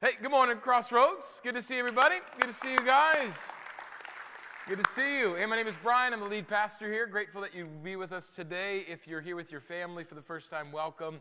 Hey, good morning, Crossroads. Good to see everybody. Good to see you guys. Good to see you. Hey, my name is Brian. I'm the lead pastor here. Grateful that you be with us today. If you're here with your family for the first time, welcome.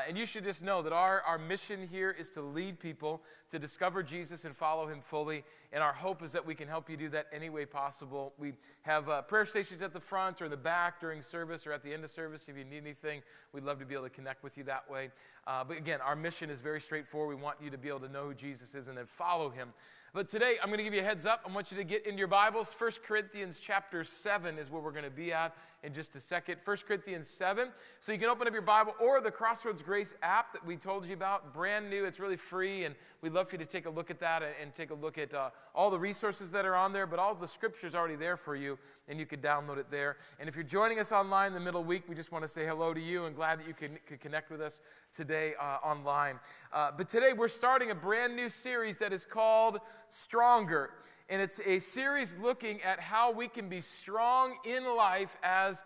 And you should just know that our mission here is to lead people to discover Jesus and follow him fully. And our hope is that we can help you do that any way possible. We have prayer stations at the front or in the back during service or at the end of service. If you need anything, we'd love to be able to connect with you that way. But again, our mission is very straightforward. We want you to be able to know who Jesus is and then follow him. But today, I'm going to give you a heads up. I want you to get into your Bibles. 1 Corinthians chapter 7 is where we're going to be at in just a second. 1 Corinthians 7. So you can open up your Bible or the Crossroads Grace app that we told you about. Brand new. It's really free, and we'd love for you to take a look at that and take a look at all the resources that are on there, but all the scripture's already there for you, and you could download it there. And if you're joining us online in the middle of the week, we just want to say hello to you and glad that you could connect with us today online. But today, we're starting a brand new series that is called Stronger. And it's a series looking at how we can be strong in life as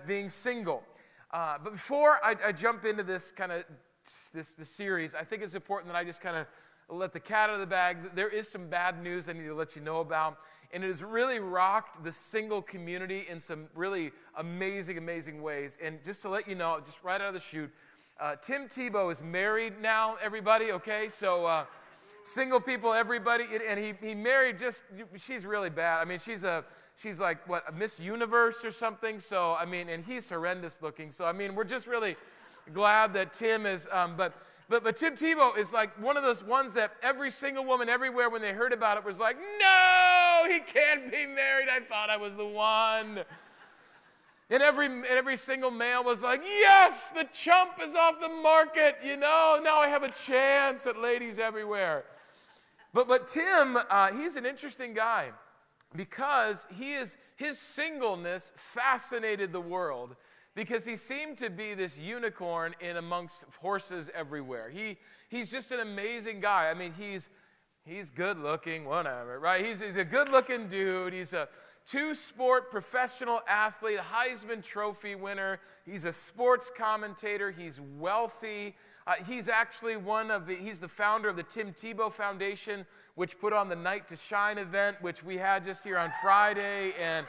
being single. But before I jump into this kind of this series, I think it's important that I just kind of let the cat out of the bag. There is some bad news I need to let you know about. And it has really rocked the single community in some really amazing ways. And just to let you know, just right out of the chute, Tim Tebow is married now, everybody, okay? So single people, everybody, and he married she's really bad. I mean, she's like, what, a Miss Universe or something? So, I mean, and he's horrendous looking. So, I mean, we're just really glad that Tim is, but Tim Tebow is like one of those ones that every single woman everywhere when they heard about it was like, no, he can't be married. I thought I was the one. And every single male was like, yes, the chump is off the market, now I have a chance at ladies everywhere. But Tim, he's an interesting guy because his singleness fascinated the world because he seemed to be this unicorn in amongst horses everywhere. He's just an amazing guy. I mean, he's good looking, whatever, right? He's a good looking dude. He's a two-sport professional athlete, Heisman Trophy winner. He's a sports commentator. He's wealthy. He's actually he's the founder of the Tim Tebow Foundation, which put on the Night to Shine event, which we had just here on Friday. And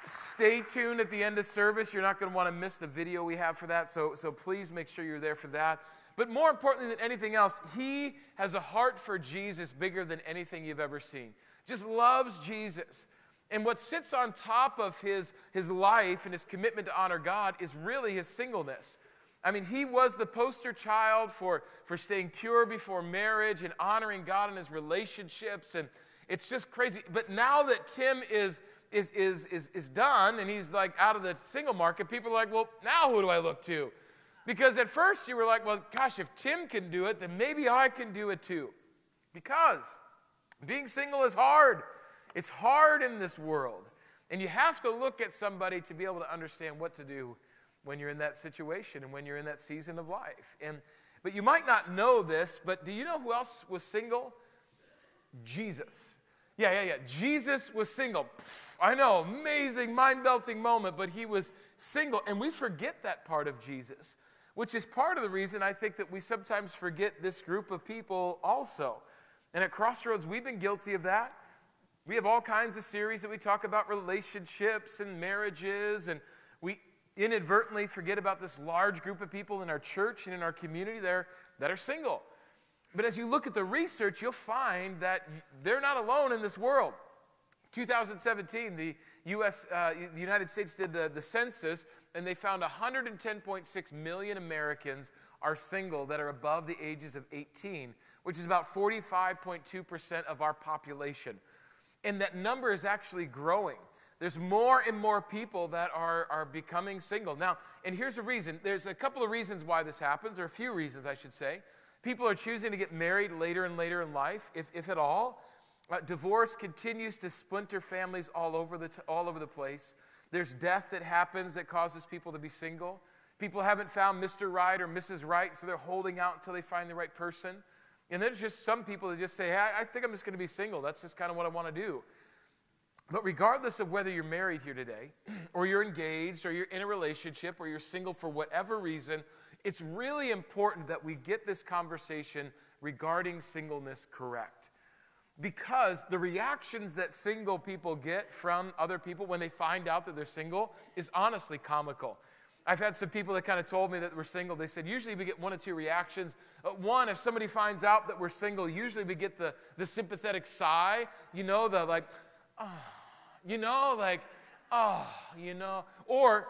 stay tuned at the end of service. You're not going to want to miss the video we have for that, so please make sure you're there for that. But more importantly than anything else, he has a heart for Jesus bigger than anything you've ever seen. Just loves Jesus. And what sits on top of his life and his commitment to honor God is really his singleness. I mean, he was the poster child for staying pure before marriage and honoring God in his relationships, and it's just crazy. But now that Tim is done and he's like out of the single market, people are like, well, now who do I look to? Because at first you were like, well, gosh, if Tim can do it, then maybe I can do it too. Because being single is hard. It's hard in this world. And you have to look at somebody to be able to understand what to do when you're in that situation and when you're in that season of life. But you might not know this, but do you know who else was single? Jesus. Yeah. Jesus was single. I know, amazing, mind-melting moment, but he was single. And we forget that part of Jesus, which is part of the reason I think that we sometimes forget this group of people also. And at Crossroads, we've been guilty of that. We have all kinds of series that we talk about relationships and marriages, and we inadvertently forget about this large group of people in our church and in our community that are single. But as you look at the research, you'll find that they're not alone in this world. 2017, the United States did the census, and they found 110.6 million Americans are single that are above the ages of 18, which is about 45.2% of our population. And that number is actually growing. There's more and more people that are becoming single. Now, and here's a reason. There's a couple of reasons why this happens, or a few reasons, I should say. People are choosing to get married later and later in life, if at all. Divorce continues to splinter families all over the place. There's death that happens that causes people to be single. People haven't found Mr. Right or Mrs. Right, so they're holding out until they find the right person. And there's just some people that just say, hey, I think I'm just going to be single. That's just kind of what I want to do. But regardless of whether you're married here today, or you're engaged, or you're in a relationship, or you're single for whatever reason, it's really important that we get this conversation regarding singleness correct. Because the reactions that single people get from other people when they find out that they're single is honestly comical. I've had some people that kind of told me that we're single. They said, usually we get one of two reactions. One, if somebody finds out that we're single, usually we get the sympathetic sigh, the like, oh, Or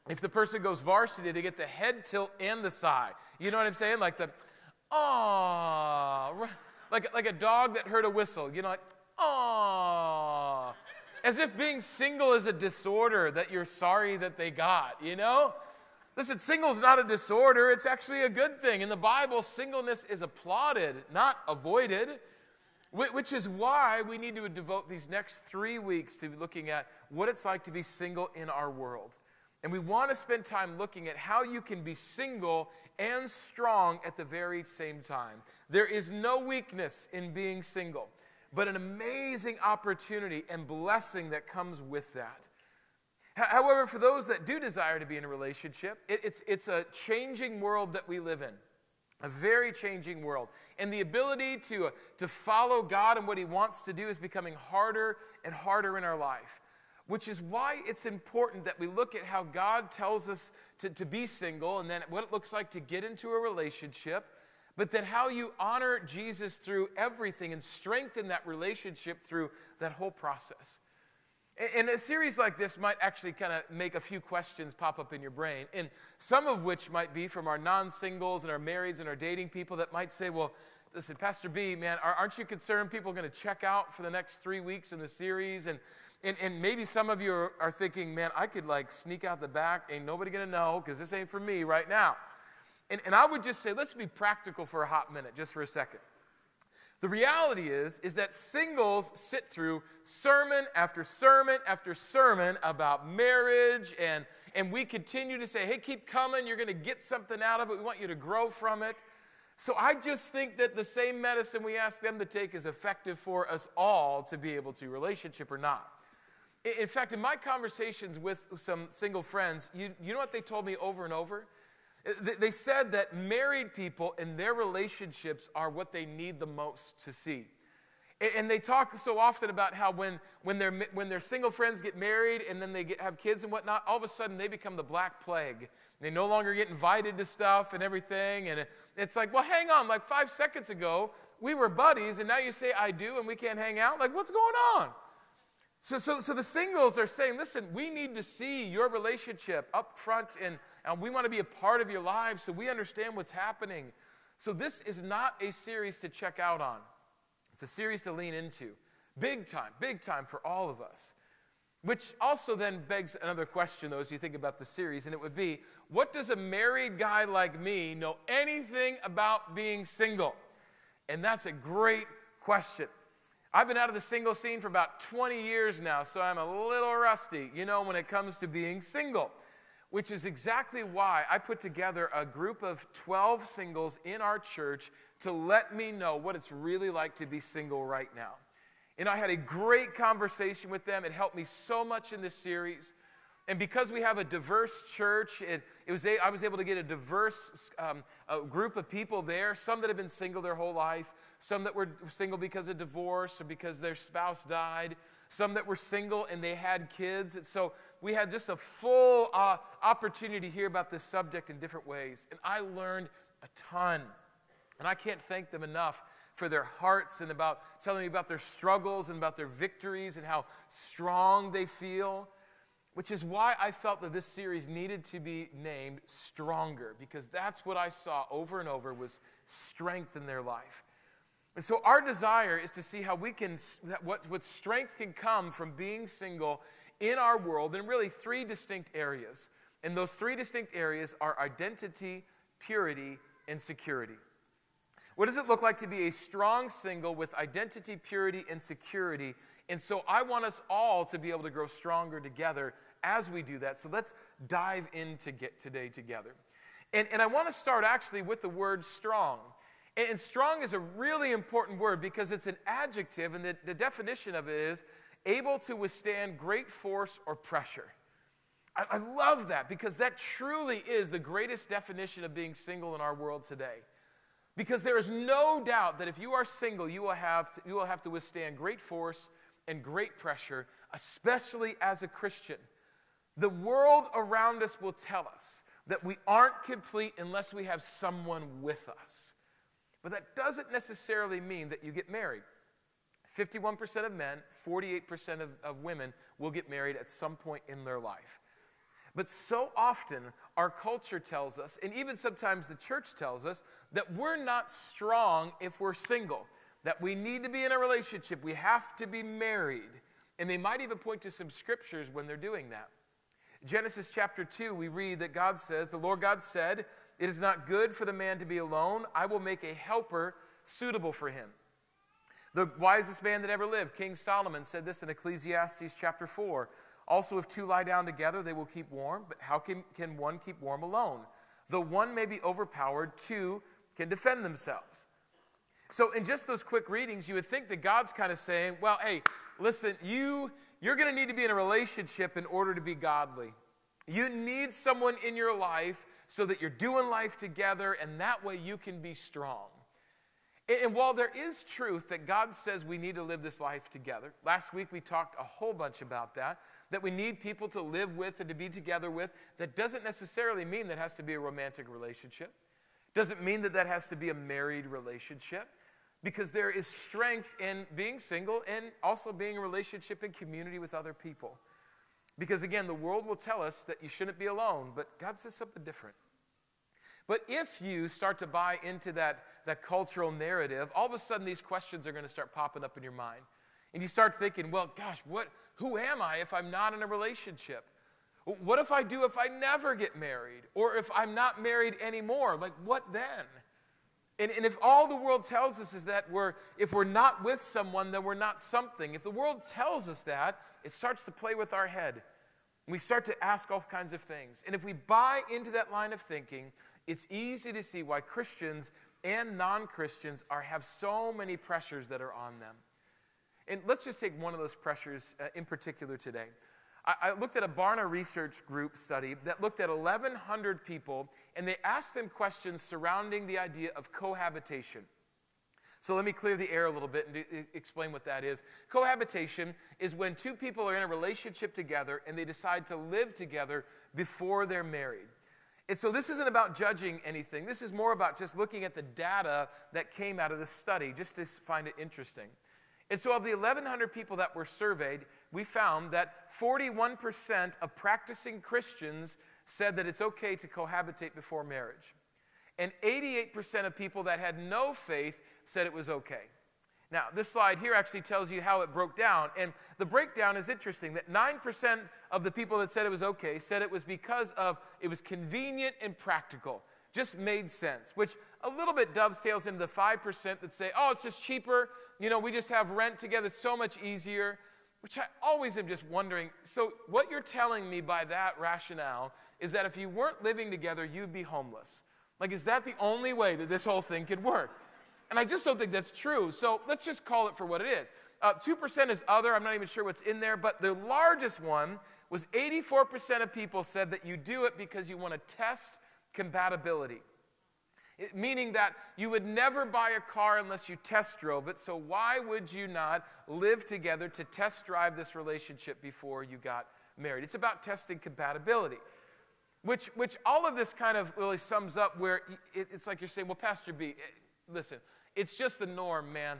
if the person goes varsity, they get the head tilt and the sigh. You know what I'm saying? Like the, oh, like a dog that heard a whistle. Like, oh. As if being single is a disorder that you're sorry that they got, Listen, single's not a disorder. It's actually a good thing. In the Bible, singleness is applauded, not avoided. Which is why we need to devote these next 3 weeks to looking at what it's like to be single in our world. And we want to spend time looking at how you can be single and strong at the very same time. There is no weakness in being single, but an amazing opportunity and blessing that comes with that. However, for those that do desire to be in a relationship, it's a changing world that we live in. A very changing world. And the ability to follow God and what He wants to do is becoming harder and harder in our life. Which is why it's important that we look at how God tells us to be single and then what it looks like to get into a relationship, but then how you honor Jesus through everything and strengthen that relationship through that whole process. And a series like this might actually kind of make a few questions pop up in your brain, and some of which might be from our non-singles and our marrieds and our dating people that might say, well, listen, Pastor B, man, aren't you concerned people are going to check out for the next 3 weeks in the series? And maybe some of you are thinking, man, I could like sneak out the back, ain't nobody going to know because this ain't for me right now. And I would just say, let's be practical for a hot minute, just for a second. The reality is that singles sit through sermon after sermon after sermon about marriage, and we continue to say, hey, keep coming, you're going to get something out of it, we want you to grow from it. So I just think that the same medicine we ask them to take is effective for us all to be able to, relationship or not. In fact, in my conversations with some single friends, you know what they told me over and over? They said that married people and their relationships are what they need the most to see. And they talk so often about how when their single friends get married and then they have kids and whatnot, all of a sudden they become the Black Plague. They no longer get invited to stuff and everything. And it's like, well, hang on, like 5 seconds ago, we were buddies, and now you say I do and we can't hang out? Like, what's going on? So the singles are saying, listen, we need to see your relationship up front, and we want to be a part of your lives so we understand what's happening. So this is not a series to check out on. It's a series to lean into. Big time for all of us. Which also then begs another question, though, as you think about the series, and it would be, what does a married guy like me know anything about being single? And that's a great question. I've been out of the single scene for about 20 years now, so I'm a little rusty, when it comes to being single, which is exactly why I put together a group of 12 singles in our church to let me know what it's really like to be single right now. And I had a great conversation with them. It helped me so much in this series. And because we have a diverse church, I was able to get a diverse group of people there, some that have been single their whole life, some that were single because of divorce or because their spouse died, some that were single and they had kids. And so we had just a full opportunity to hear about this subject in different ways. And I learned a ton. And I can't thank them enough for their hearts and about telling me about their struggles and about their victories and how strong they feel. Which is why I felt that this series needed to be named Stronger, because that's what I saw over and over was strength in their life. And so our desire is to see how we can, what strength can come from being single in our world in really 3 distinct areas. And those 3 distinct areas are identity, purity, and security. What does it look like to be a strong single with identity, purity, and security? And so I want us all to be able to grow stronger together as we do that. So let's dive into today together. And I want to start actually with the word strong. And strong is a really important word because it's an adjective, and the definition of it is able to withstand great force or pressure. I love that because that truly is the greatest definition of being single in our world today. Because there is no doubt that if you are single, you will have to withstand great force and great pressure, especially as a Christian. The world around us will tell us that we aren't complete unless we have someone with us. But that doesn't necessarily mean that you get married. 51% of men, 48% of women will get married at some point in their life. But so often, our culture tells us, and even sometimes the church tells us, that we're not strong if we're single, that we need to be in a relationship, we have to be married. And they might even point to some scriptures when they're doing that. Genesis chapter 2, we read that God says, the Lord God said, "It is not good for the man to be alone. I will make a helper suitable for him." The wisest man that ever lived, King Solomon, said this in Ecclesiastes chapter 4. "Also, if two lie down together, they will keep warm. But how can one keep warm alone? Though one may be overpowered, two can defend themselves." So in just those quick readings, you would think that God's kind of saying, well, hey, listen, you're going to need to be in a relationship in order to be godly. You need someone in your life so that you're doing life together, and that way you can be strong. And while there is truth that God says we need to live this life together, last week we talked a whole bunch about that we need people to live with and to be together with, that doesn't necessarily mean that has to be a romantic relationship. Doesn't mean that that has to be a married relationship, because there is strength in being single and also being in a relationship and community with other people. Because again, the world will tell us that you shouldn't be alone, but God says something different. But if you start to buy into that cultural narrative, all of a sudden these questions are going to start popping up in your mind. And you start thinking, well, gosh, who am I if I'm not in a relationship? What if I do if I never get married? Or if I'm not married anymore? Like, what then? And if all the world tells us is that if we're not with someone, then we're not something. If the world tells us that, it starts to play with our head. And we start to ask all kinds of things. And if we buy into that line of thinking, it's easy to see why Christians and non-Christians have so many pressures that are on them. And let's just take one of those pressures in particular today. I looked at a Barna Research Group study that looked at 1,100 people, and they asked them questions surrounding the idea of cohabitation. So let me clear the air a little bit and explain what that is. Cohabitation is when two people are in a relationship together and they decide to live together before they're married. And so this isn't about judging anything. This is more about just looking at the data that came out of the study, just to find it interesting. And so of the 1,100 people that were surveyed, we found that 41% of practicing Christians said that it's okay to cohabitate before marriage. And 88% of people that had no faith said it was okay. Now, this slide here actually tells you how it broke down. And the breakdown is interesting, that 9% of the people that said it was okay said it was because it was convenient and practical. Just made sense, which a little bit dovetails into the 5% that say, oh, it's just cheaper. We just have rent together. It's so much easier, which I always am just wondering. So what you're telling me by that rationale is that if you weren't living together, you'd be homeless. Like, is that the only way that this whole thing could work? And I just don't think that's true. So let's just call it for what it is. 2% is other. I'm not even sure what's in there. But the largest one was 84% of people said that you do it because you want to test compatibility. Meaning that you would never buy a car unless you test drove it. So why would you not live together to test drive this relationship before you got married? It's about testing compatibility. Which all of this kind of really sums up where it's like you're saying, well, Pastor B, listen, it's just the norm, man.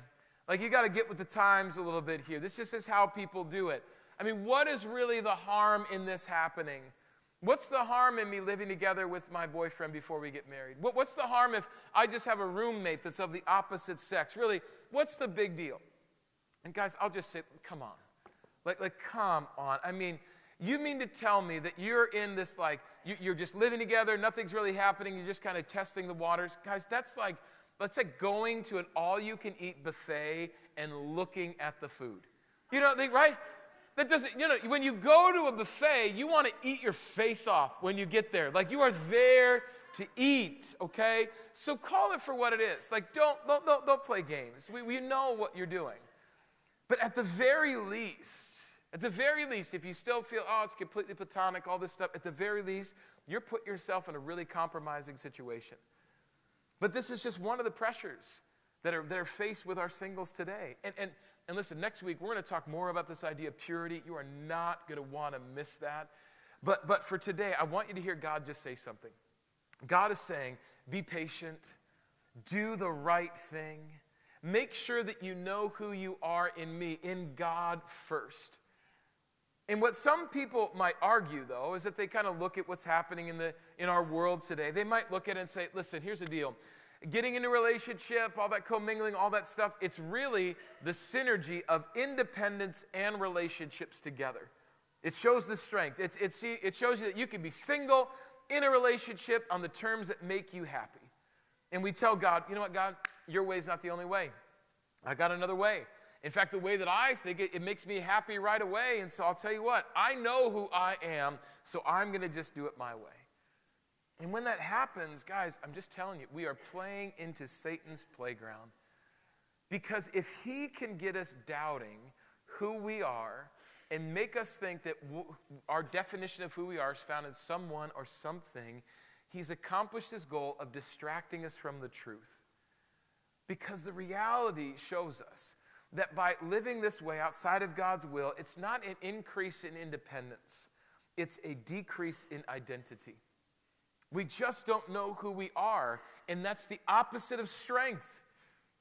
Like, you got to get with the times a little bit here. This just is how people do it. I mean, what is really the harm in this happening? What's the harm in me living together with my boyfriend before we get married? What's the harm if I just have a roommate that's of the opposite sex? Really, what's the big deal? And guys, I'll just say, come on. Like, come on. I mean, you mean to tell me that you're in this, like, you're just living together, nothing's really happening, you're just kind of testing the waters? Guys, that's like going to an all-you-can-eat buffet and looking at the food. You know, right? That doesn't, when you go to a buffet, you want to eat your face off when you get there. Like, you are there to eat, okay? So call it for what it is. Like, don't play games. We know what you're doing. But at the very least, At the very least, if you still feel, oh, it's completely platonic, all this stuff, at the very least, you're putting yourself in a really compromising situation. But this is just one of the pressures that are faced with our singles today. And listen, next week, we're going to talk more about this idea of purity. You are not going to want to miss that. But for today, I want you to hear God just say something. God is saying, be patient, do the right thing, make sure that you know who you are in me, in God first. And what some people might argue, though, is that they kind of look at what's happening in our world today. They might look at it and say, listen, here's the deal. Getting into a relationship, all that commingling, all that stuff, it's really the synergy of independence and relationships together. It shows the strength. It shows you that you can be single in a relationship on the terms that make you happy. And we tell God, you know what, God, your way is not the only way. I got another way. In fact, the way that I think it makes me happy right away. And so I'll tell you what, I know who I am, so I'm going to just do it my way. And when that happens, guys, I'm just telling you, we are playing into Satan's playground. Because if he can get us doubting who we are and make us think that our definition of who we are is found in someone or something, he's accomplished his goal of distracting us from the truth. Because the reality shows us that by living this way outside of God's will, it's not an increase in independence. It's a decrease in identity. We just don't know who we are, and that's the opposite of strength.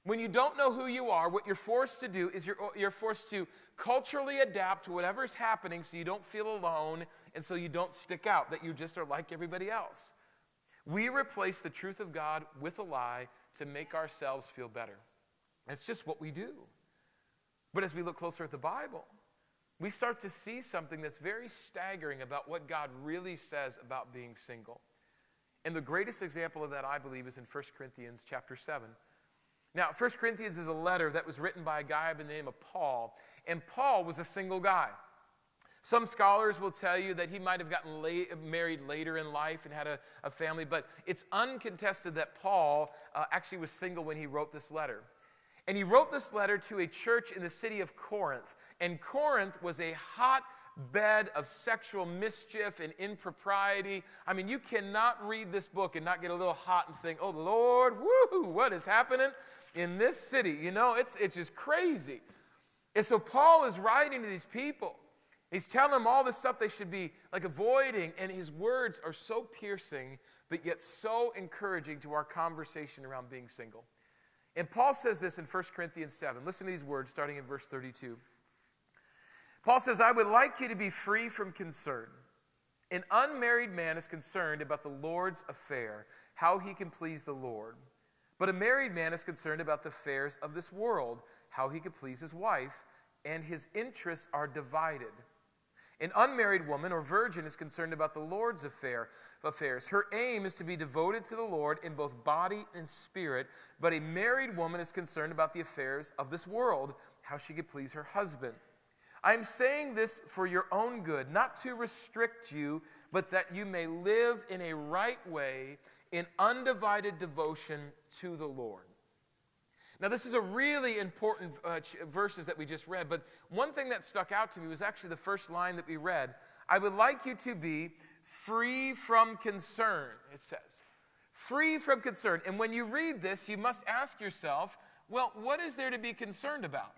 When you don't know who you are, what you're forced to do is you're forced to culturally adapt to whatever's happening so you don't feel alone and so you don't stick out, that you just are like everybody else. We replace the truth of God with a lie to make ourselves feel better. That's just what we do. But as we look closer at the Bible, we start to see something that's very staggering about what God really says about being single. And the greatest example of that, I believe, is in 1 Corinthians chapter 7. Now, 1 Corinthians is a letter that was written by a guy by the name of Paul, and Paul was a single guy. Some scholars will tell you that he might have gotten married later in life and had a family, but it's uncontested that Paul actually was single when he wrote this letter. And he wrote this letter to a church in the city of Corinth. And Corinth was a hotbed of sexual mischief and impropriety. I mean, you cannot read this book and not get a little hot and think, oh, Lord, woo, what is happening in this city? You know, it's just crazy. And so Paul is writing to these people. He's telling them all this stuff they should be like avoiding. And his words are so piercing, but yet so encouraging to our conversation around being single. And Paul says this in 1 Corinthians 7. Listen to these words starting in verse 32. Paul says, I would like you to be free from concern. An unmarried man is concerned about the Lord's affair, how he can please the Lord. But a married man is concerned about the affairs of this world, how he can please his wife, and his interests are divided. An unmarried woman or virgin is concerned about the Lord's affairs. Her aim is to be devoted to the Lord in both body and spirit, but a married woman is concerned about the affairs of this world, how she could please her husband. I am saying this for your own good, not to restrict you, but that you may live in a right way in undivided devotion to the Lord. Now, this is a really important verses that we just read, but one thing that stuck out to me was actually the first line that we read. I would like you to be free from concern, it says. Free from concern. And when you read this, you must ask yourself, well, what is there to be concerned about?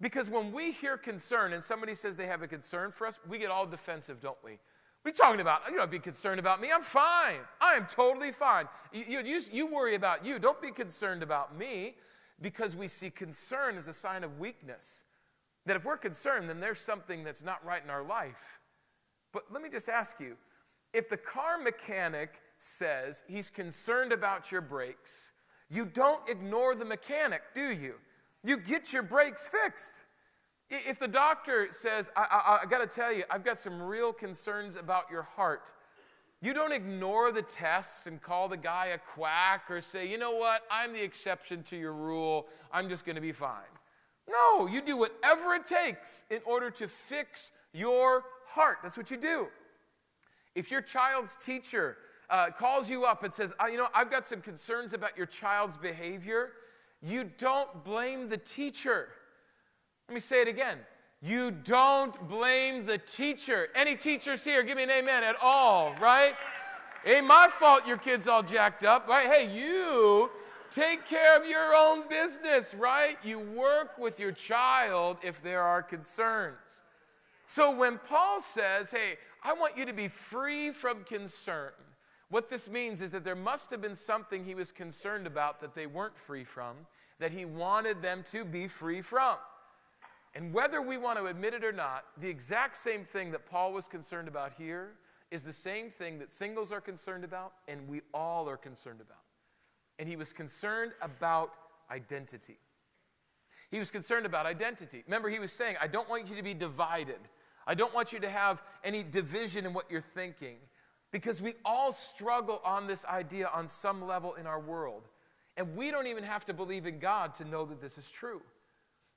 Because when we hear concern and somebody says they have a concern for us, we get all defensive, don't we? What are you talking about? You don't be concerned about me. I'm fine. I am totally fine. You worry about you. Don't be concerned about me. Because we see concern as a sign of weakness. That if we're concerned, then there's something that's not right in our life. But let me just ask you, if the car mechanic says he's concerned about your brakes, you don't ignore the mechanic, do you? You get your brakes fixed. If the doctor says, I got to tell you, I've got some real concerns about your heart, you don't ignore the tests and call the guy a quack or say, you know what, I'm the exception to your rule. I'm just going to be fine. No, you do whatever it takes in order to fix your heart. That's what you do. If your child's teacher calls you up and says, I've got some concerns about your child's behavior, you don't blame the teacher. Let me say it again. You don't blame the teacher. Any teachers here? Give me an amen at all, right? Ain't my fault your kid's all jacked up, right? Hey, you take care of your own business, right? You work with your child if there are concerns. So when Paul says, hey, I want you to be free from concern, what this means is that there must have been something he was concerned about that they weren't free from, that he wanted them to be free from. And whether we want to admit it or not, the exact same thing that Paul was concerned about here is the same thing that singles are concerned about and we all are concerned about. And he was concerned about identity. He was concerned about identity. Remember, he was saying, I don't want you to be divided. I don't want you to have any division in what you're thinking. Because we all struggle on this idea on some level in our world. And we don't even have to believe in God to know that this is true.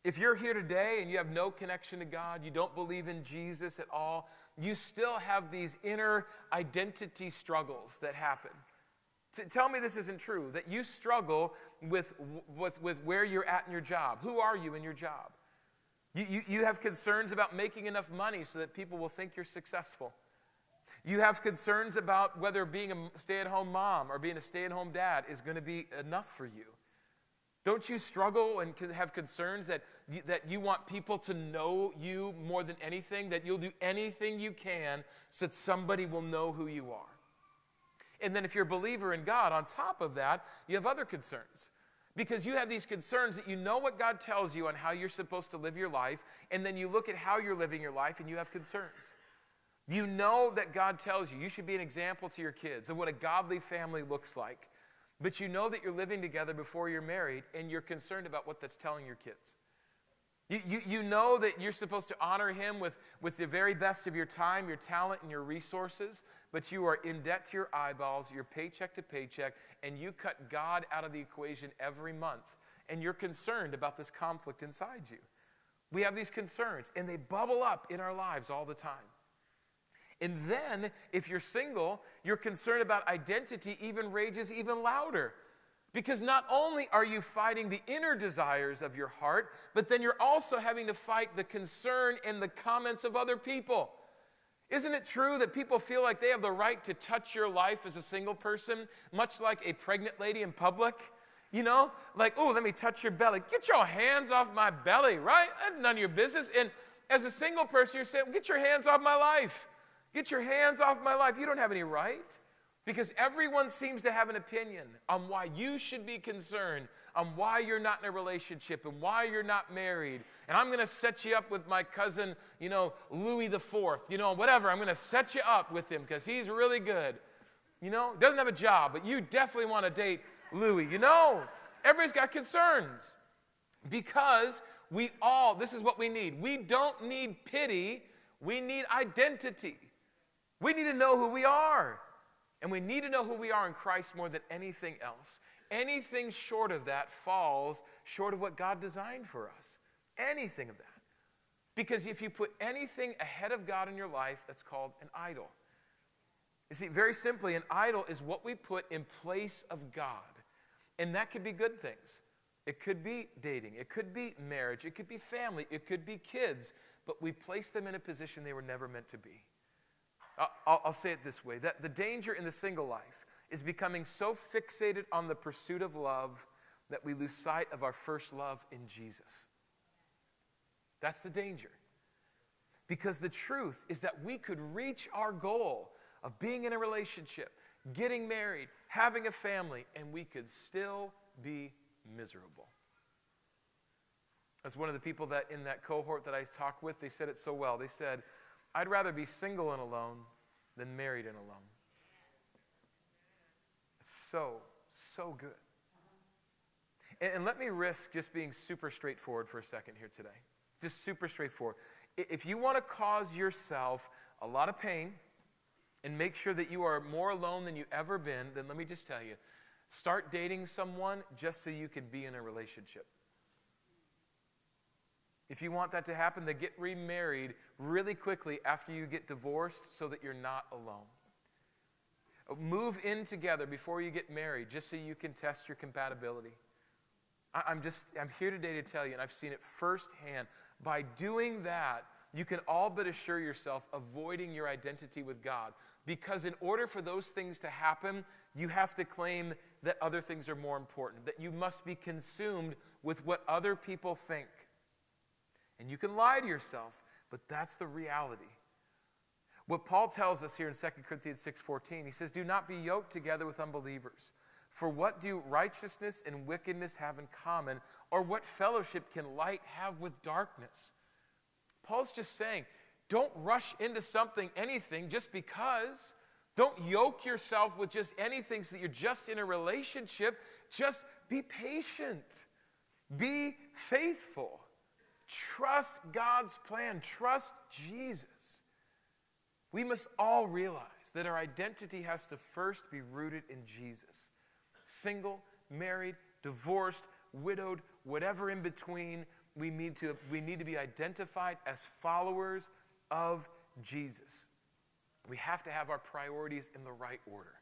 If you're here today and you have no connection to God, you don't believe in Jesus at all, you still have these inner identity struggles that happen. Tell me this isn't true, that you struggle with where you're at in your job. Who are you in your job? You have concerns about making enough money so that people will think you're successful. You have concerns about whether being a stay-at-home mom or being a stay-at-home dad is going to be enough for you. Don't you struggle and have concerns that you want people to know you more than anything, that you'll do anything you can so that somebody will know who you are? And then if you're a believer in God, on top of that, you have other concerns. Because you have these concerns that you know what God tells you on how you're supposed to live your life, and then you look at how you're living your life and you have concerns. You know that God tells you should be an example to your kids of what a godly family looks like. But you know that you're living together before you're married, and you're concerned about what that's telling your kids. You know that you're supposed to honor him with the very best of your time, your talent, and your resources, but you are in debt to your eyeballs, you're paycheck to paycheck, and you cut God out of the equation every month, and you're concerned about this conflict inside you. We have these concerns, and they bubble up in our lives all the time. And then, if you're single, your concern about identity even rages even louder. Because not only are you fighting the inner desires of your heart, but then you're also having to fight the concern and the comments of other people. Isn't it true that people feel like they have the right to touch your life as a single person, much like a pregnant lady in public? You know, like, oh, let me touch your belly. Get your hands off my belly, right? That's none of your business. And as a single person, you're saying, get your hands off my life. Get your hands off my life. You don't have any right. Because everyone seems to have an opinion on why you should be concerned, on why you're not in a relationship and why you're not married. And I'm going to set you up with my cousin, Louis the Fourth, whatever. I'm going to set you up with him because he's really good. Doesn't have a job, but you definitely want to date Louis. Everybody's got concerns because this is what we need. We don't need pity. We need identity. We need to know who we are. And we need to know who we are in Christ more than anything else. Anything short of that falls short of what God designed for us. Anything of that. Because if you put anything ahead of God in your life, that's called an idol. You see, very simply, an idol is what we put in place of God. And that could be good things. It could be dating. It could be marriage. It could be family. It could be kids. But we place them in a position they were never meant to be. I'll say it this way, that the danger in the single life is becoming so fixated on the pursuit of love that we lose sight of our first love in Jesus. That's the danger. Because the truth is that we could reach our goal of being in a relationship, getting married, having a family, and we could still be miserable. As one of the people that in that cohort that I talked with, they said it so well. They said, I'd rather be single and alone than married and alone. It's so good. And let me risk just being super straightforward for a second here today. Just super straightforward. If you want to cause yourself a lot of pain and make sure that you are more alone than you've ever been, then let me just tell you, start dating someone just so you can be in a relationship. If you want that to happen, then get remarried really quickly after you get divorced so that you're not alone. Move in together before you get married just so you can test your compatibility. I'm here today to tell you, and I've seen it firsthand, by doing that, you can all but assure yourself avoiding your identity with God. Because in order for those things to happen, you have to claim that other things are more important, that you must be consumed with what other people think. And you can lie to yourself, but that's the reality. What Paul tells us here in 2 Corinthians 6:14, he says, do not be yoked together with unbelievers. For what do righteousness and wickedness have in common? Or what fellowship can light have with darkness? Paul's just saying, don't rush into something, anything, just because. Don't yoke yourself with just anything so that you're just in a relationship. Just be patient. Be faithful. Trust God's plan. Trust Jesus. We must all realize that our identity has to first be rooted in Jesus. Single, married, divorced, widowed, whatever in between, we need to be identified as followers of Jesus. We have to have our priorities in the right order.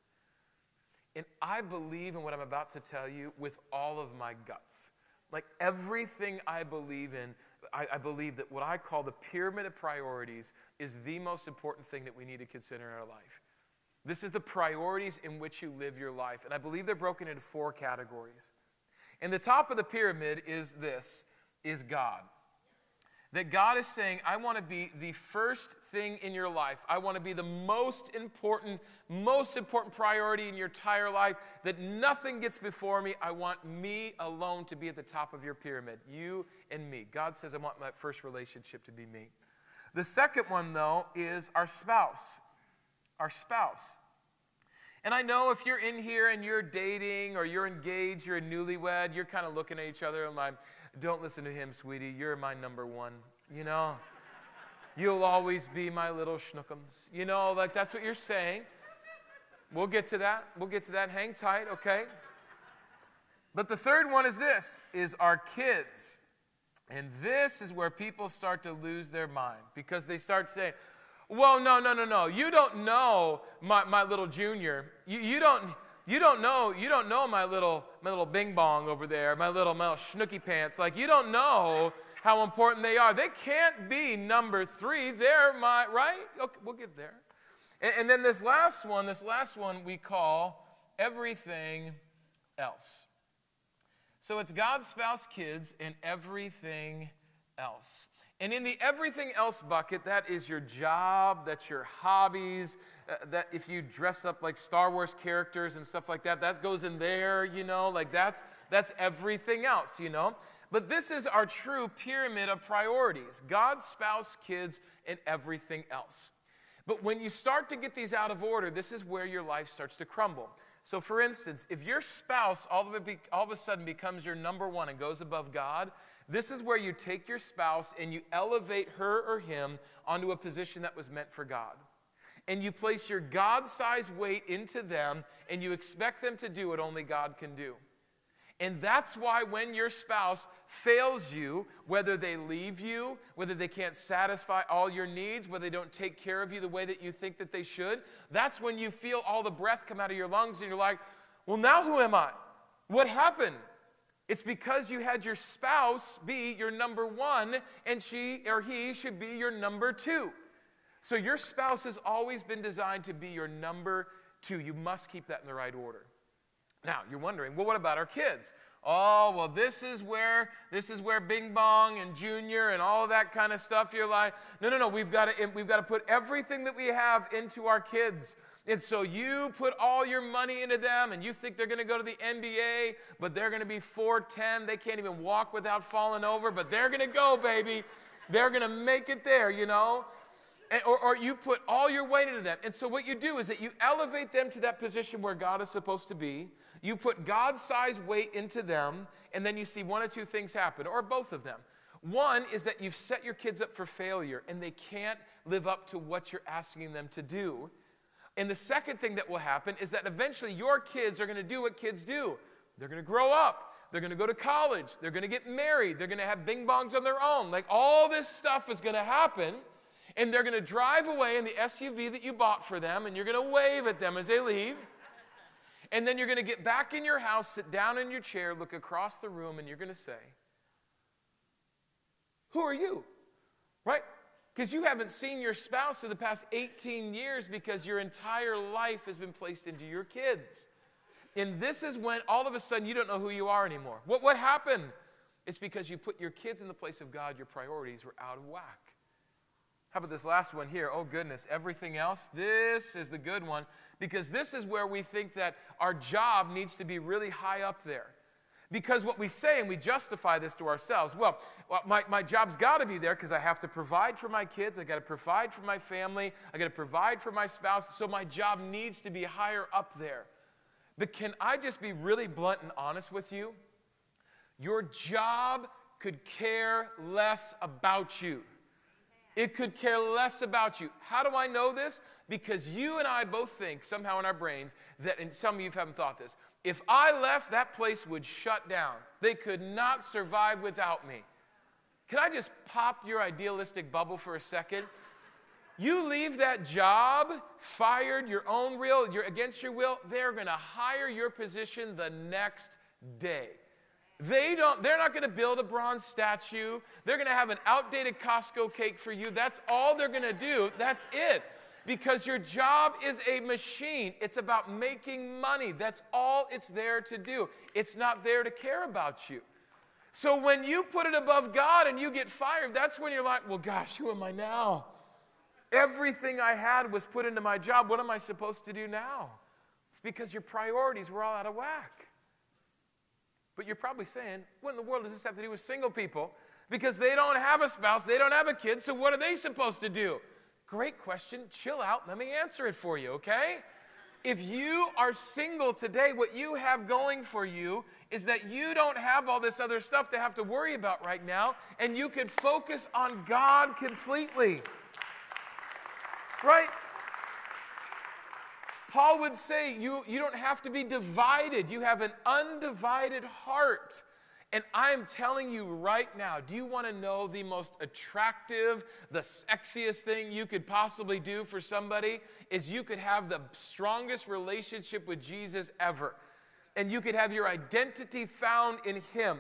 And I believe in what I'm about to tell you with all of my guts. Like everything I believe in, I believe that what I call the pyramid of priorities is the most important thing that we need to consider in our life. This is the priorities in which you live your life. And I believe they're broken into 4 categories. And the top of the pyramid is God. That God is saying, I want to be the first thing in your life. I want to be the most important priority in your entire life. That nothing gets before me. I want me alone to be at the top of your pyramid. You and me. God says, I want my first relationship to be me. The second one, though, is our spouse. Our spouse. And I know if you're in here and you're dating or you're engaged, you're a newlywed, you're kind of looking at each other and like, don't listen to him, sweetie. You're my number one. You know, you'll always be my little schnookums. You know, like that's what you're saying. We'll get to that. We'll get to that. Hang tight, okay? But the third one is our kids. And this is where people start to lose their mind because they start saying, well, no. You don't know my little junior. You don't know my little bing bong over there, my little schnooky pants. Like you don't know how important they are. They can't be number 3. They're my right. Okay, we'll get there. And then this last one we call everything else. So it's God, spouse, kids, and everything else. And in the everything else bucket, that is your job, that's your hobbies, that if you dress up like Star Wars characters and stuff like that, that goes in there, you know, like that's everything else, you know. But this is our true pyramid of priorities, God, spouse, kids, and everything else. But when you start to get these out of order, this is where your life starts to crumble. So for instance, if your spouse all of a sudden becomes your number one and goes above God, this is where you take your spouse and you elevate her or him onto a position that was meant for God. And you place your God-sized weight into them and you expect them to do what only God can do. And that's why when your spouse fails you, whether they leave you, whether they can't satisfy all your needs, whether they don't take care of you the way that you think that they should, that's when you feel all the breath come out of your lungs and you're like, well, now who am I? What happened? It's because you had your spouse be your number one and she or he should be your number 2. So your spouse has always been designed to be your number 2. You must keep that in the right order. Now, you're wondering, well, what about our kids? Oh, well, this is where Bing Bong and Junior and all of that kind of stuff. You're like, no, we've got to put everything that we have into our kids. And so you put all your money into them, and you think they're going to go to the NBA, but they're going to be 4'10". They can't even walk without falling over, but they're going to go, baby. They're going to make it there, you know. Or you put all your weight into them. And so what you do is that you elevate them to that position where God is supposed to be. You put God-sized weight into them, and then you see one of 2 things happen, or both of them. One is that you've set your kids up for failure, and they can't live up to what you're asking them to do. And the second thing that will happen is that eventually your kids are going to do what kids do. They're going to grow up. They're going to go to college. They're going to get married. They're going to have bing bongs on their own. Like all this stuff is going to happen. And they're going to drive away in the SUV that you bought for them, and you're going to wave at them as they leave. And then you're going to get back in your house, sit down in your chair, look across the room, and you're going to say, who are you? Right? Because you haven't seen your spouse in the past 18 years because your entire life has been placed into your kids. And this is when all of a sudden you don't know who you are anymore. What happened? It's because you put your kids in the place of God, your priorities were out of whack. How about this last one here? Oh goodness, everything else. This is the good one because this is where we think that our job needs to be really high up there. Because what we say, and we justify this to ourselves, well my job's got to be there because I have to provide for my kids, I got to provide for my family, I got to provide for my spouse, so my job needs to be higher up there. But can I just be really blunt and honest with you? Your job could care less about you. It could care less about you. How do I know this? Because you and I both think, somehow in our brains, that, and some of you haven't thought this, if I left, that place would shut down. They could not survive without me. Can I just pop your idealistic bubble for a second? You leave that job, fired, your own will, you're against your will, they're going to hire your position the next day. They're not going to build a bronze statue. They're going to have an outdated Costco cake for you. That's all they're going to do. That's it. Because your job is a machine. It's about making money. That's all it's there to do. It's not there to care about you. So when you put it above God and you get fired, that's when you're like, well, gosh, who am I now? Everything I had was put into my job. What am I supposed to do now? It's because your priorities were all out of whack. But you're probably saying, what in the world does this have to do with single people? Because they don't have a spouse, they don't have a kid, so what are they supposed to do? Great question. Chill out. Let me answer it for you, okay? If you are single today, what you have going for you is that you don't have all this other stuff to have to worry about right now, and you can focus on God completely. Right? Paul would say you don't have to be divided. You have an undivided heart. And I'm telling you right now, do you want to know the most attractive, the sexiest thing you could possibly do for somebody? Is you could have the strongest relationship with Jesus ever. And you could have your identity found in Him.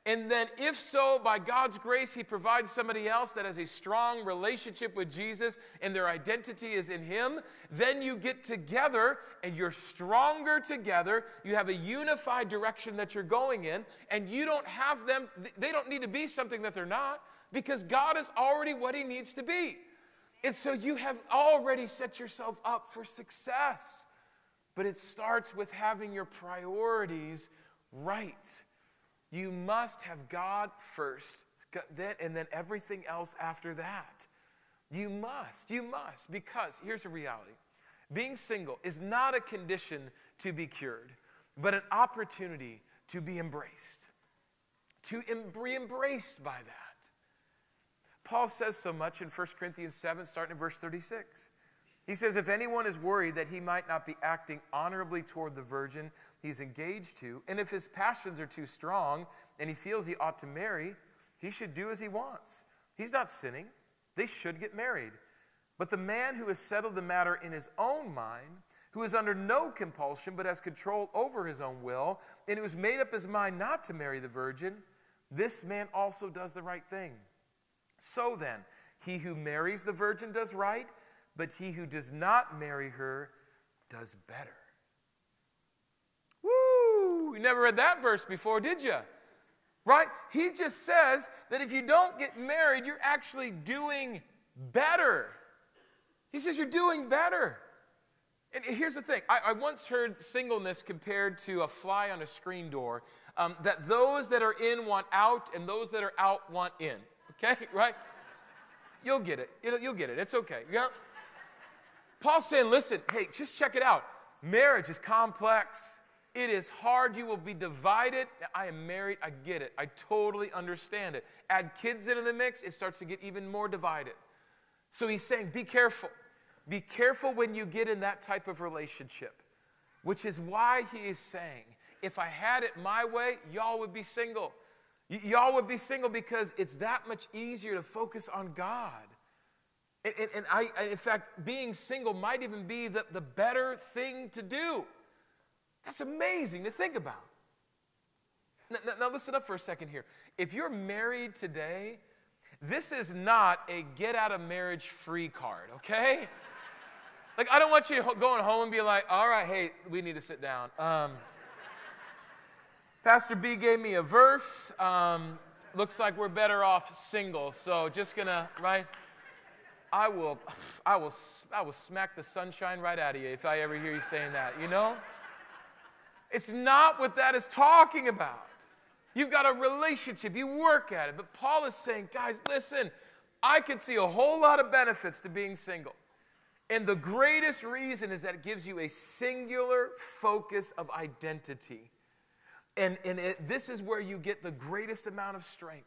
And then if so, by God's grace, He provides somebody else that has a strong relationship with Jesus and their identity is in Him, then you get together and you're stronger together. You have a unified direction that you're going in, and you don't have them, they don't need to be something that they're not, because God is already what He needs to be. And so you have already set yourself up for success. But it starts with having your priorities right. You must have God first, and then everything else after that. You must, because here's the reality. Being single is not a condition to be cured, but an opportunity to be embraced, to be embraced by that. Paul says so much in 1 Corinthians 7, starting in verse 36. He says, if anyone is worried that he might not be acting honorably toward the virgin he's engaged to, and if his passions are too strong and he feels he ought to marry, he should do as he wants. He's not sinning. They should get married. But the man who has settled the matter in his own mind, who is under no compulsion but has control over his own will, and who has made up his mind not to marry the virgin, this man also does the right thing. So then, he who marries the virgin does right, but he who does not marry her does better. Woo! You never read that verse before, did you? Right? He just says that if you don't get married, you're actually doing better. He says you're doing better. And here's the thing. I once heard singleness compared to a fly on a screen door, that those that are in want out and those that are out want in. Okay? Right? You'll get it. You'll get it. It's okay. Yeah? Paul's saying, listen, hey, just check it out. Marriage is complex. It is hard. You will be divided. I am married. I get it. I totally understand it. Add kids into the mix, it starts to get even more divided. So he's saying, be careful. Be careful when you get in that type of relationship, which is why he is saying, if I had it my way, y'all would be single. Y'all would be single because it's that much easier to focus on God. And in fact, being single might even be the better thing to do. That's amazing to think about. Now listen up for a second here. If you're married today, this is not a get out of marriage free card, okay? Like, I don't want you going home and be like, all right, hey, we need to sit down. Pastor B gave me a verse. Looks like we're better off single. So just gonna, right? I will smack the sunshine right out of you if I ever hear you saying that, you know? It's not what that is talking about. You've got a relationship, you work at it. But Paul is saying, guys, listen, I can see a whole lot of benefits to being single. And the greatest reason is that it gives you a singular focus of identity. And this is where you get the greatest amount of strength.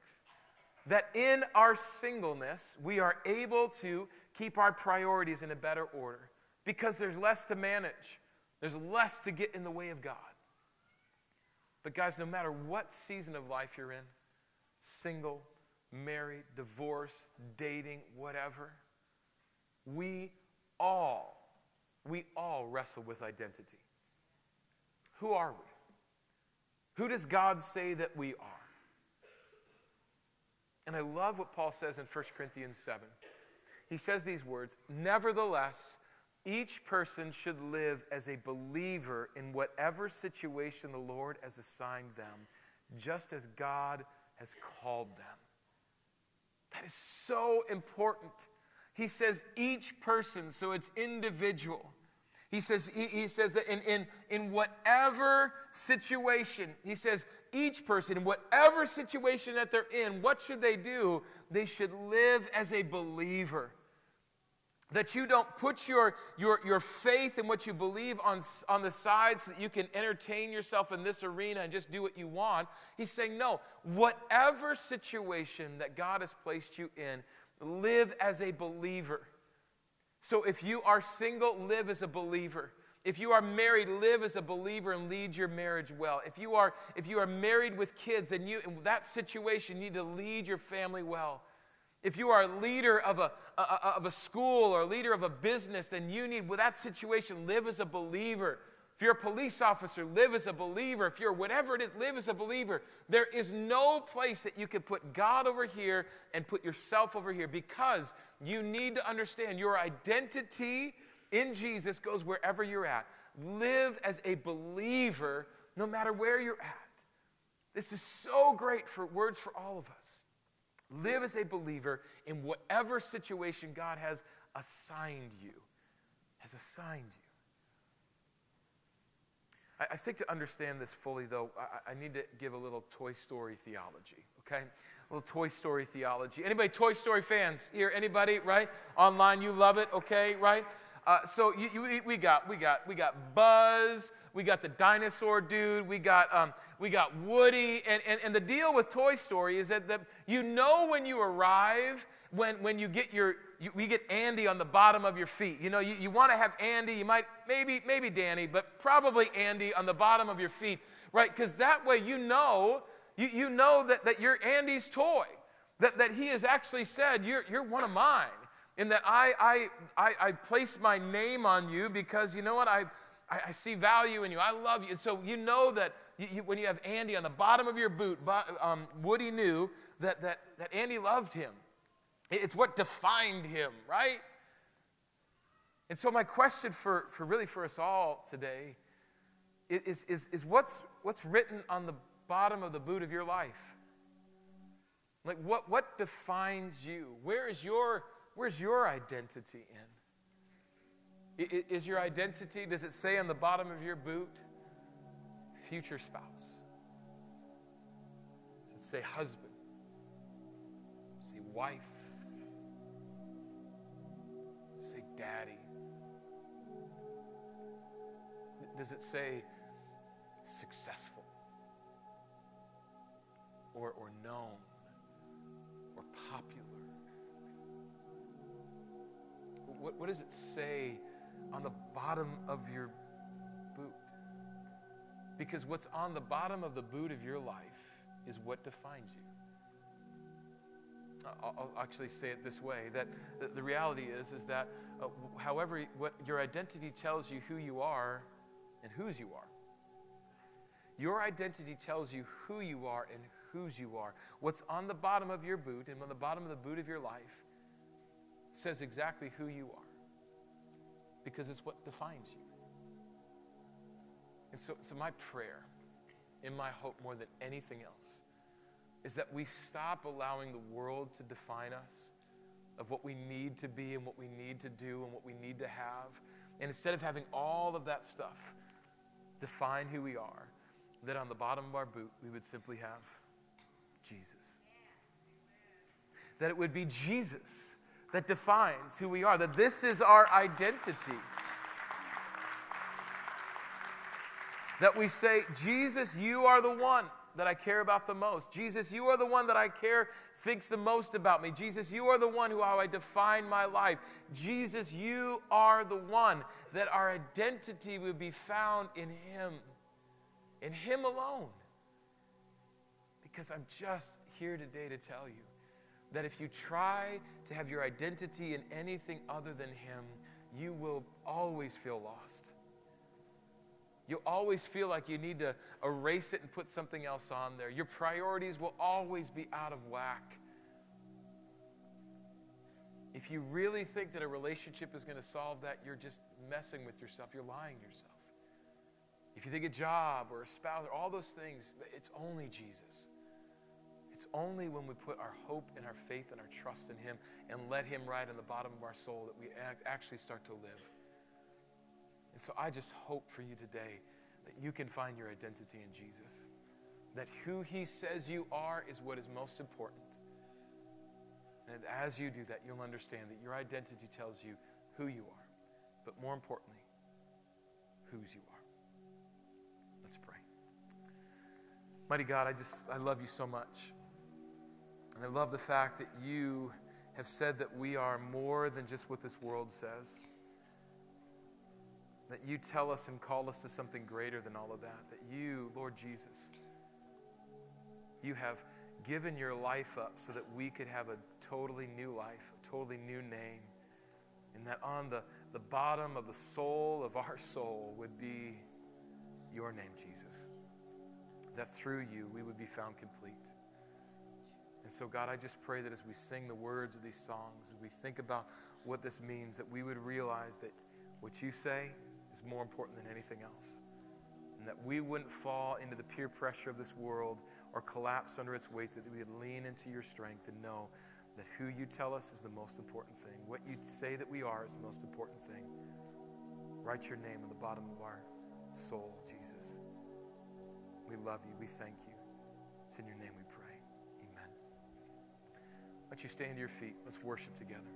That in our singleness, we are able to keep our priorities in a better order. Because there's less to manage. There's less to get in the way of God. But guys, no matter what season of life you're in, single, married, divorced, dating, whatever, we all wrestle with identity. Who are we? Who does God say that we are? And I love what Paul says in 1 Corinthians 7. He says these words, nevertheless, each person should live as a believer in whatever situation the Lord has assigned them, just as God has called them. That is so important. He says each person, so it's individual. He says that in whatever situation, he says each person, in whatever situation that they're in, what should they do? They should live as a believer. That you don't put your faith in what you believe on the side so that you can entertain yourself in this arena and just do what you want. He's saying, no, whatever situation that God has placed you in, live as a believer. So if you are single, live as a believer. If you are married, live as a believer and lead your marriage well. If you are married with kids, then in that situation, you need to lead your family well. If you are a leader of a school or a leader of a business, then you need, with that situation, live as a believer. If you're a police officer, live as a believer. If you're whatever it is, live as a believer. There is no place that you can put God over here and put yourself over here, because you need to understand your identity in Jesus goes wherever you're at. Live as a believer no matter where you're at. This is so great for words for all of us. Live as a believer in whatever situation God has assigned you. Has assigned you. I think to understand this fully, though, I need to give a little Toy Story theology, okay? A little Toy Story theology. Anybody Toy Story fans here? Anybody, right? Online, you love it, okay, right? So we got Buzz, we got the dinosaur dude, we got Woody, and the deal with Toy Story is that you know when you arrive, when you get we get Andy on the bottom of your feet. You know, you want to have Andy, you might maybe Danny, but probably Andy on the bottom of your feet, right? Because that way you know that you're Andy's toy, that he has actually said you're one of mine. In that I place my name on you because, you know what, I see value in you. I love you. And so you know that when you have Andy on the bottom of your boot, Woody knew that Andy loved him. It's what defined him, right? And so my question for us all today is what's written on the bottom of the boot of your life? Like what defines you? Where's your identity in? Is your identity, does it say on the bottom of your boot, future spouse? Does it say husband? Does it say wife? Does it say daddy? Does it say successful? Or known? Or popular? What does it say on the bottom of your boot? Because what's on the bottom of the boot of your life is what defines you. I'll actually say it this way, that the reality is that however what your identity tells you who you are and whose you are. Your identity tells you who you are and whose you are. What's on the bottom of your boot and on the bottom of the boot of your life says exactly who you are, because it's what defines you. And so my prayer and my hope more than anything else is that we stop allowing the world to define us of what we need to be and what we need to do and what we need to have. And instead of having all of that stuff define who we are, that on the bottom of our boot we would simply have Jesus. That it would be Jesus that defines who we are, that this is our identity. That we say, Jesus, you are the one that I care about the most. Jesus, you are the one that I thinks the most about me. Jesus, you are the one how I define my life. Jesus, you are the one that our identity would be found in Him alone. Because I'm just here today to tell you that if you try to have your identity in anything other than Him, you will always feel lost. You'll always feel like you need to erase it and put something else on there. Your priorities will always be out of whack. If you really think that a relationship is going to solve that, you're just messing with yourself. You're lying to yourself. If you think a job or a spouse or all those things, it's only Jesus. It's only when we put our hope and our faith and our trust in Him and let Him ride on the bottom of our soul that we actually start to live. And so I just hope for you today that you can find your identity in Jesus. That who He says you are is what is most important. And as you do that, you'll understand that your identity tells you who you are, but more importantly, whose you are. Let's pray. Mighty God, I love you so much. And I love the fact that you have said that we are more than just what this world says. That you tell us and call us to something greater than all of that. That you, Lord Jesus, you have given your life up so that we could have a totally new life, a totally new name. And that on the bottom of the soul of our soul would be your name, Jesus. That through you we would be found complete. And so, God, I just pray that as we sing the words of these songs, as we think about what this means, that we would realize that what you say is more important than anything else. And that we wouldn't fall into the peer pressure of this world or collapse under its weight, that we would lean into your strength and know that who you tell us is the most important thing. What you say that we are is the most important thing. Write your name on the bottom of our soul, Jesus. We love you. We thank you. It's in your name we pray. Amen. Why don't you stand to your feet? Let's worship together.